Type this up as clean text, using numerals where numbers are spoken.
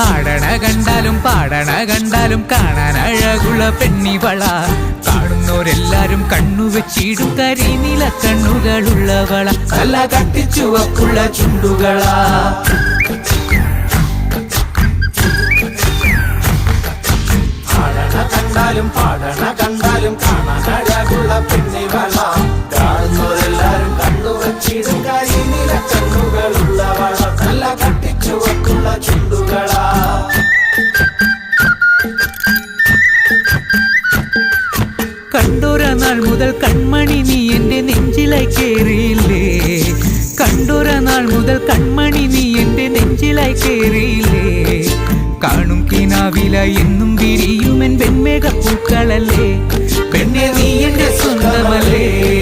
ആടണ കണ്ടാലും പാടണ കണ്ടാലും കാണാൻ അഴകുള്ള പെണ്ണിവള. കാണുന്നോരെല്ലാരും കണ്ണുവെച്ചിടും കരിനീല കണ്ണുകളുള്ളവള. നല്ല കട്ടിച്ചുവപ്പുള്ള ചുണ്ടുകളാ. കണ്ടാലും പാടണ കണ്ടാലും കാണാൻ അഴകുള്ള പെണ്ണിവള. കാണുന്നവരെല്ലാരും കണ്ണുവച്ചിടും കരിനീല കണ്ണുകളുള്ളവള. നല്ല കട്ടിച്ചുവപ്പുള്ള ചുണ്ടുകളാ. കണ്ടോര നാൾ മുതൽ കൺമണി നീ എന്റെ നെഞ്ചിലായി കേറിയില്ലേ. കണ്ടോര നാൾ മുതൽ കൺമണി നീ എന്റെ നെഞ്ചിലായി കേറിയില്ലേ. കാണും കിനാവില എന്നും വിരിയുമെൻ വെൺമേഘപ്പൂക്കളല്ലേ. പെണ്ണെ നീ എന്റെ സ്വന്തമല്ലേ.